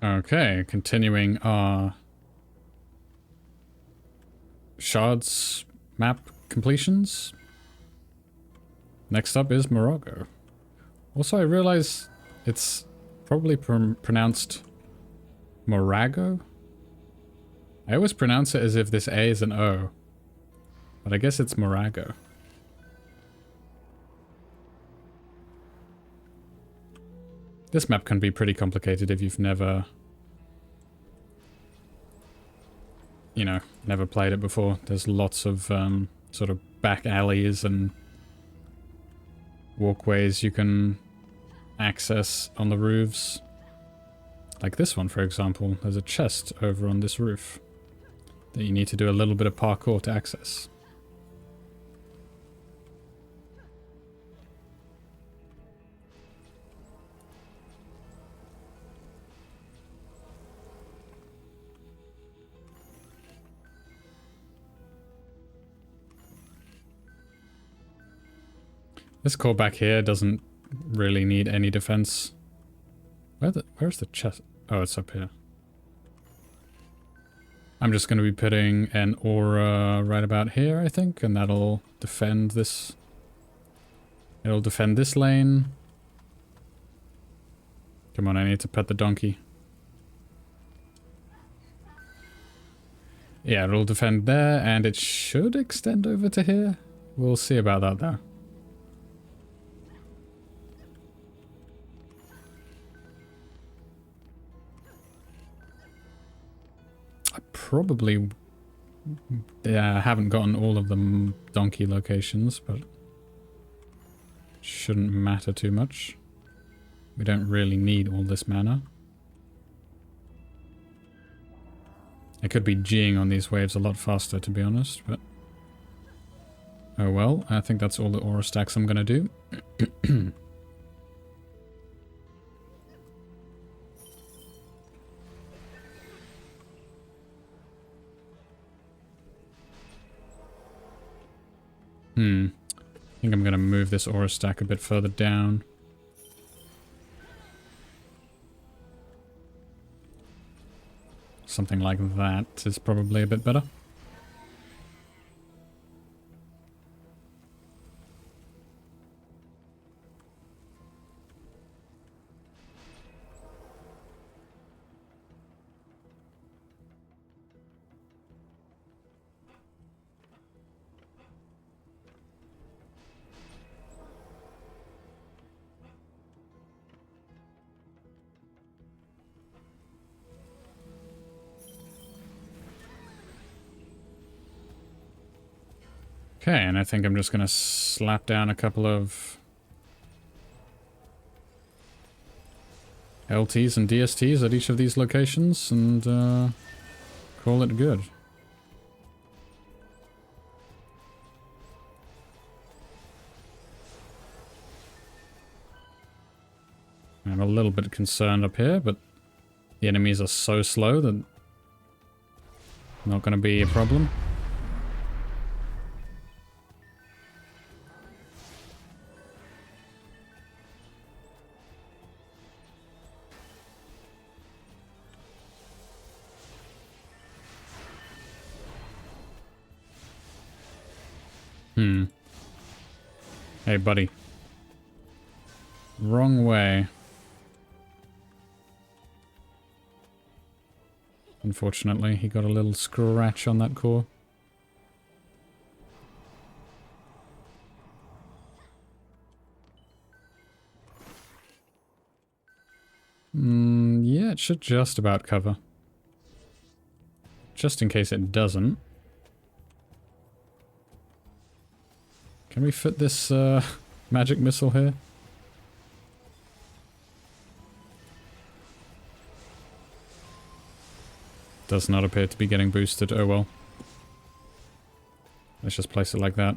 Okay, continuing our shards map completions. Next up is Morago. Also, I realize it's probably pronounced Morago. I always pronounce it as if this A is an O, but I guess it's Morago. This map can be pretty complicated if you've never, you know, never played it before. There's lots of sort of back alleys and walkways you can access on the roofs. Like this one, for example. There's a chest over on this roof that you need to do a little bit of parkour to access. This core back here doesn't really need any defense. Where's the chest? Oh, it's up here. I'm just going to be putting an aura right about here, I think, and that'll defend this. It'll defend this lane. Come on, I need to pet the donkey. Yeah, it'll defend there, and it should extend over to here. We'll see about that, though. Probably haven't gotten all of the donkey locations, but shouldn't matter too much. We don't really need all this mana. I could be G'ing on these waves a lot faster, to be honest, but oh well. I think that's all the aura stacks I'm gonna do. I think I'm going to move this aura stack a bit further down. Something like that is probably a bit better. Okay, and I think I'm just going to slap down a couple of LTs and DSTs at each of these locations and call it good. I'm a little bit concerned up here, but the enemies are so slow that not going to be a problem. Hey, buddy. Wrong way. Unfortunately, he got a little scratch on that core. Yeah, it should just about cover. Just in case it doesn't. Can we fit this magic missile here? Does not appear to be getting boosted. Oh well. Let's just place it like that.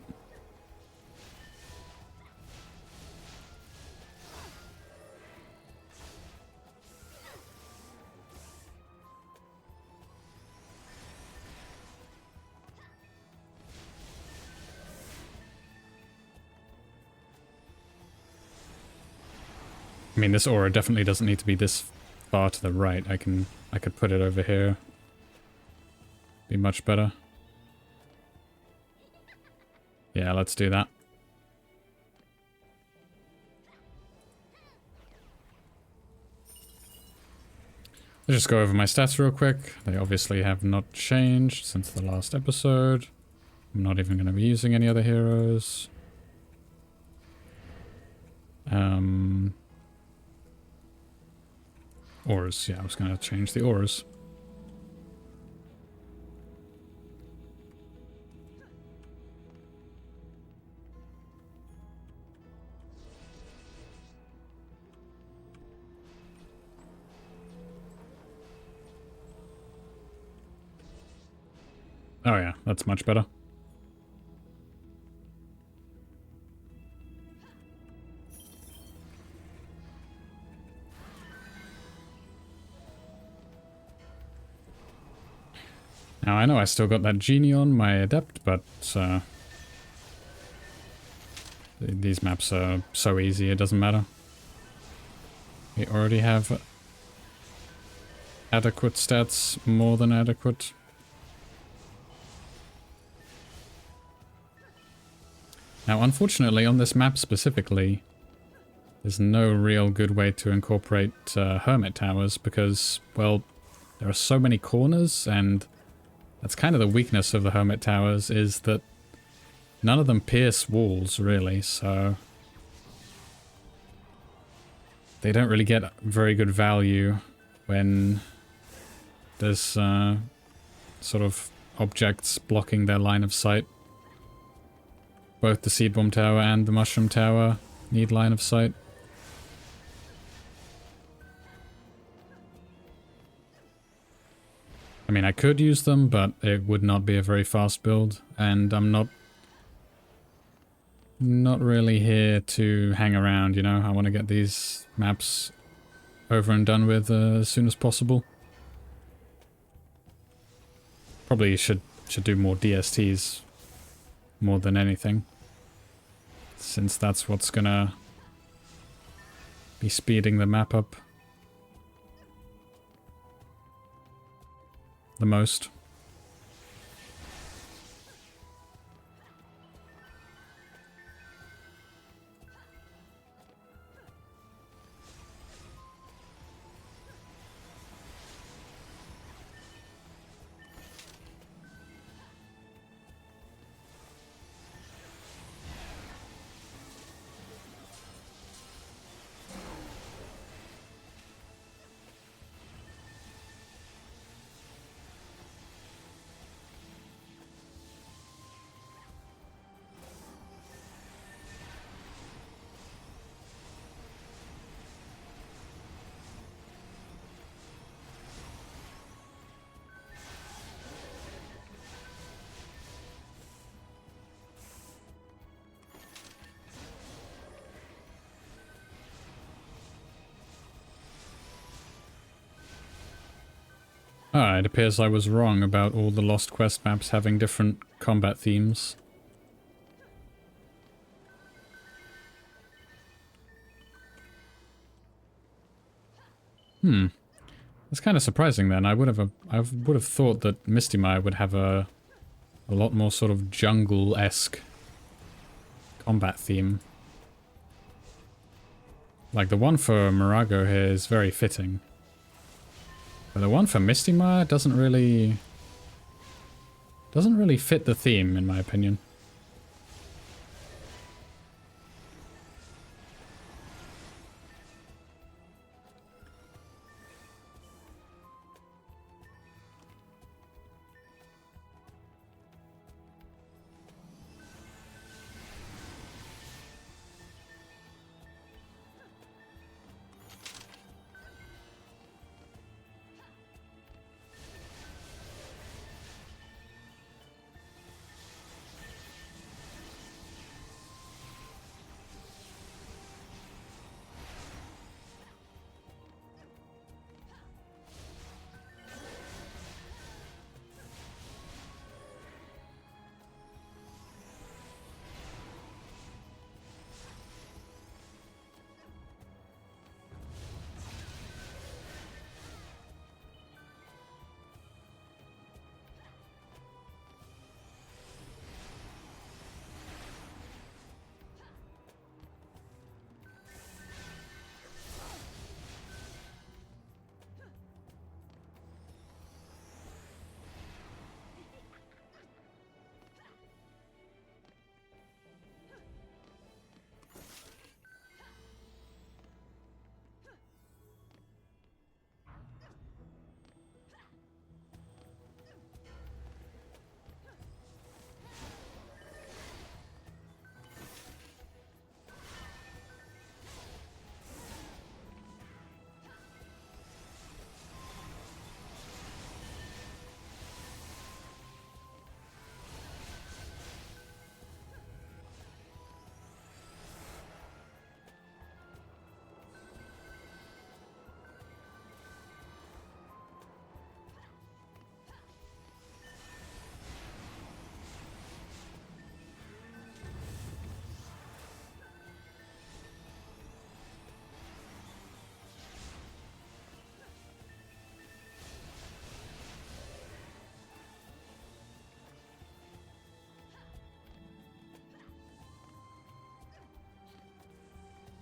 I mean, this aura definitely doesn't need to be this bar to the right, I could put it over here. Be much better. Yeah, let's do that. Let's just go over my stats real quick. They obviously have not changed since the last episode. I'm not even going to be using any other heroes. Auras. Yeah, I was going to change the auras. Oh yeah, that's much better. Now I know I still got that genie on my adept, but these maps are so easy, it doesn't matter. We already have adequate stats, more than adequate. Now, unfortunately, on this map specifically, there's no real good way to incorporate hermit towers because, well, there are so many corners, and that's kind of the weakness of the hermit towers, is that none of them pierce walls, really, so they don't really get very good value when there's sort of objects blocking their line of sight. Both the seed bomb tower and the mushroom tower need line of sight. I mean, I could use them, but it would not be a very fast build, and I'm not really here to hang around, you know? I want to get these maps over and done with as soon as possible. Probably should do more DSTs more than anything, since that's what's gonna be speeding the map up the most. Ah, it appears I was wrong about all the Lost Quest maps having different combat themes. That's kind of surprising then. I would have thought that Misty Mire would have a lot more sort of jungle-esque combat theme. Like the one for Morago here is very fitting. But the one for Misty Mire doesn't really fit the theme, in my opinion.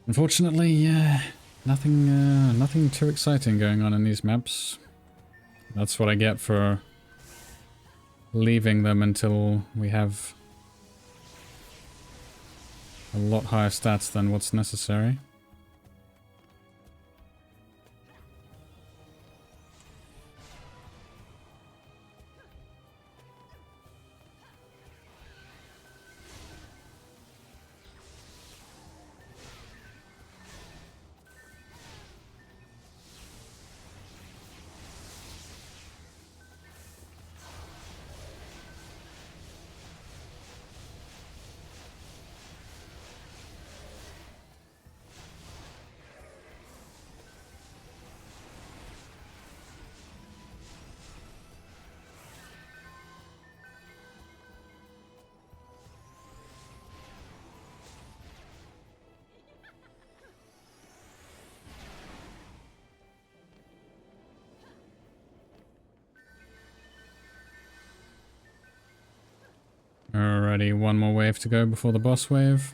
Unfortunately, nothing too exciting going on in these maps. That's what I get for leaving them until we have a lot higher stats than what's necessary. Alrighty, one more wave to go before the boss wave.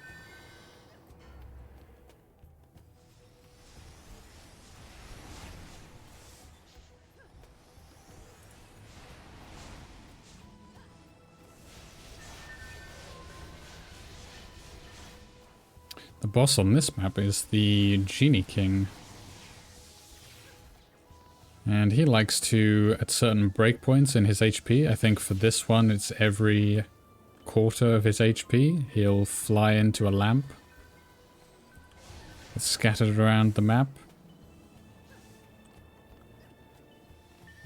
The boss on this map is the Genie King. And he likes to, at certain breakpoints in his HP, I think for this one it's every quarter of his HP, he'll fly into a lamp that's scattered around the map.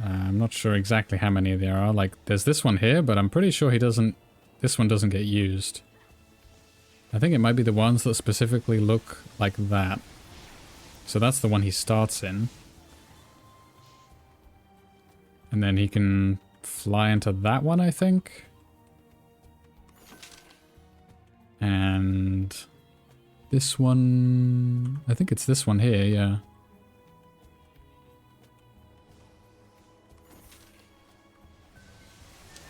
I'm not sure exactly how many there are. Like, there's this one here, but I'm pretty sure this one doesn't get used. I think it might be the ones that specifically look like that. So that's the one he starts in. And then he can fly into that one, I think. And this one, I think it's this one here, yeah.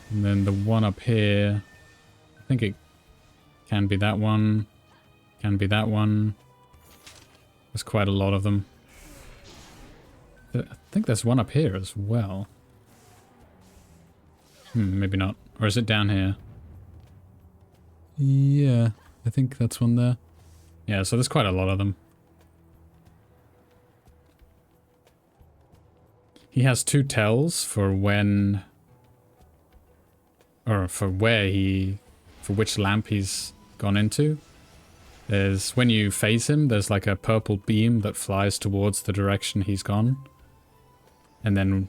And then the one up here, I think it can be that one, can be that one. There's quite a lot of them. I think there's one up here as well. Maybe not. Or is it down here? Yeah, I think that's one there. Yeah, so there's quite a lot of them. He has two tells for when... or for where he... for which lamp he's gone into. There's... when you phase him, there's like a purple beam that flies towards the direction he's gone. And then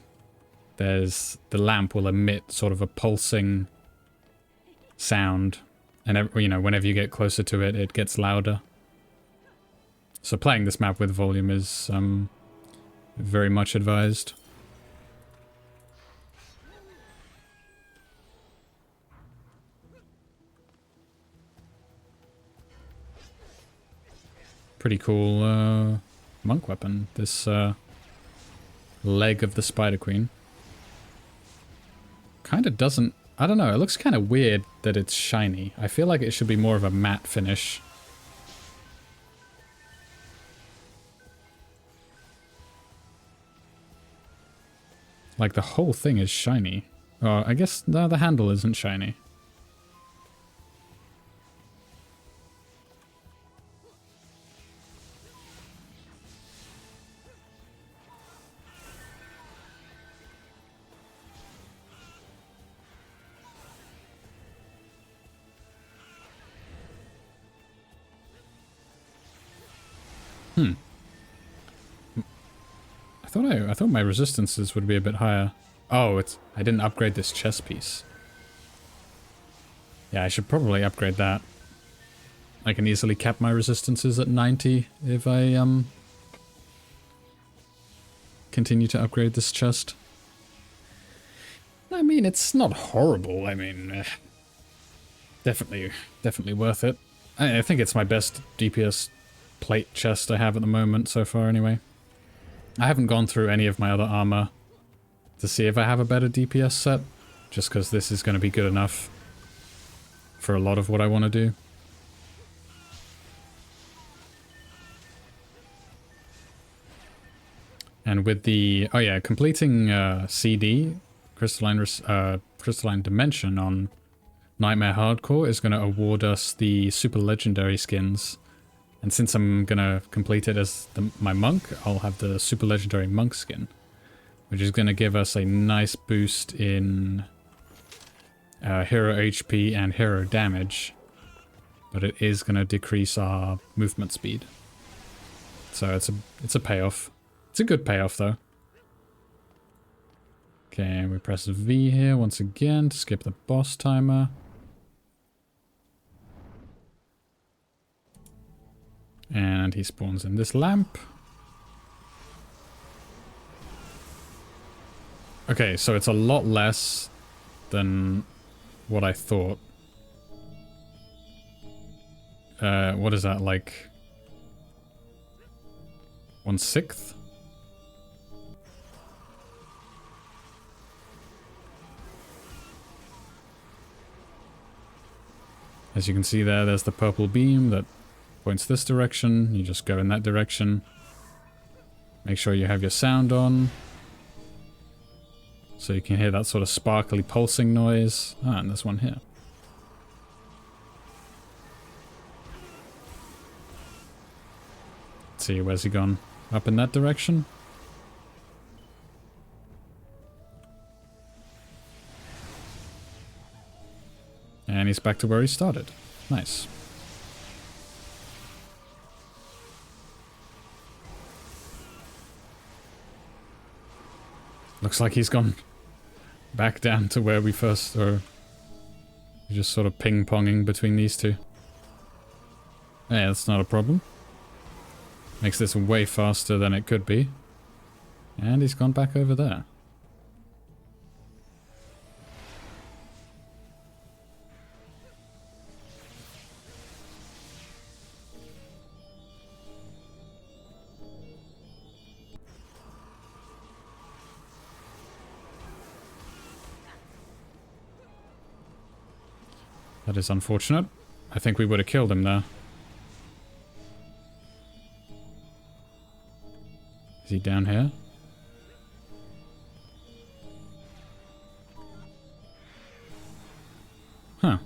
there's... the lamp will emit sort of a pulsing sound. And, you know, whenever you get closer to it, it gets louder. So playing this map with volume is very much advised. Pretty cool monk weapon, this leg of the Spider Queen. Kind of doesn't... I don't know, it looks kind of weird that it's shiny. I feel like it should be more of a matte finish. Like the whole thing is shiny. Oh, I guess no, the handle isn't shiny. I thought my resistances would be a bit higher. Oh, I didn't upgrade this chest piece. Yeah, I should probably upgrade that. I can easily cap my resistances at 90 if I continue to upgrade this chest. I mean, it's not horrible. I mean, definitely worth it. I think it's my best DPS plate chest I have at the moment so far anyway. I haven't gone through any of my other armor to see if I have a better DPS set, just because this is going to be good enough for a lot of what I want to do. And with the, oh yeah, completing CD, Crystalline Dimension on Nightmare Hardcore is going to award us the super legendary skins. And since I'm going to complete it as my monk, I'll have the super legendary monk skin, which is going to give us a nice boost in hero HP and hero damage. But it is going to decrease our movement speed. So it's a payoff. It's a good payoff though. Okay, we press V here once again to skip the boss timer. And he spawns in this lamp. Okay, so it's a lot less than what I thought. What is that, like 1/6? As you can see there's the purple beam that points this direction. You just go in that direction. Make sure you have your sound on, so you can hear that sort of sparkly pulsing noise. Ah, and there's one here. Let's see, where's he gone? Up in that direction? And he's back to where he started. Nice. Looks like he's gone back down to where we first, or just sort of ping-ponging between these two. Yeah, that's not a problem. Makes this way faster than it could be. And he's gone back over there. That is unfortunate. I think we would have killed him there. Is he down here? Huh.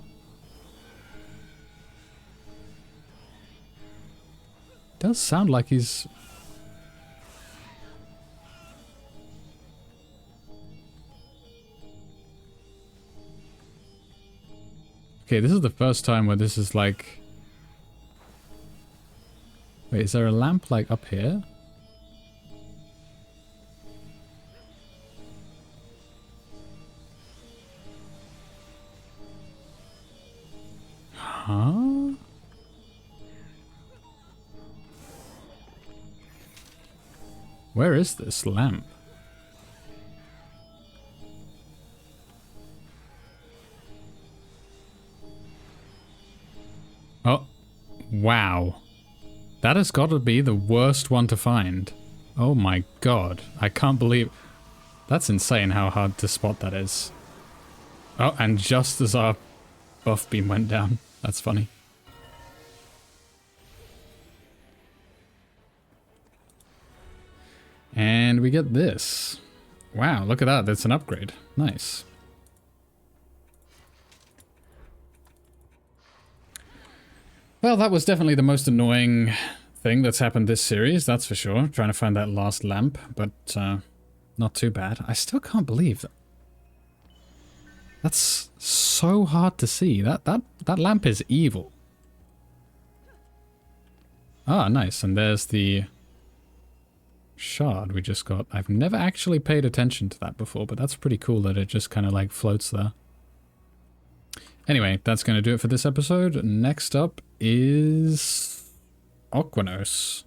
Does sound like he's... Okay, this is the first time where this is like... Wait, is there a lamp like up here? Huh? Where is this lamp? Oh, wow. That has got to be the worst one to find. Oh my god. I can't believe... That's insane how hard to spot that is. Oh, and just as our buff beam went down. That's funny. And we get this. Wow, look at that. That's an upgrade. Nice. Well, that was definitely the most annoying thing that's happened this series, that's for sure. Trying to find that last lamp, but not too bad. I still can't believe that. That's so hard to see. That lamp is evil. Ah, nice. And there's the shard we just got. I've never actually paid attention to that before, but that's pretty cool that it just kind of like floats there. Anyway, that's going to do it for this episode. Next up is Aquanos.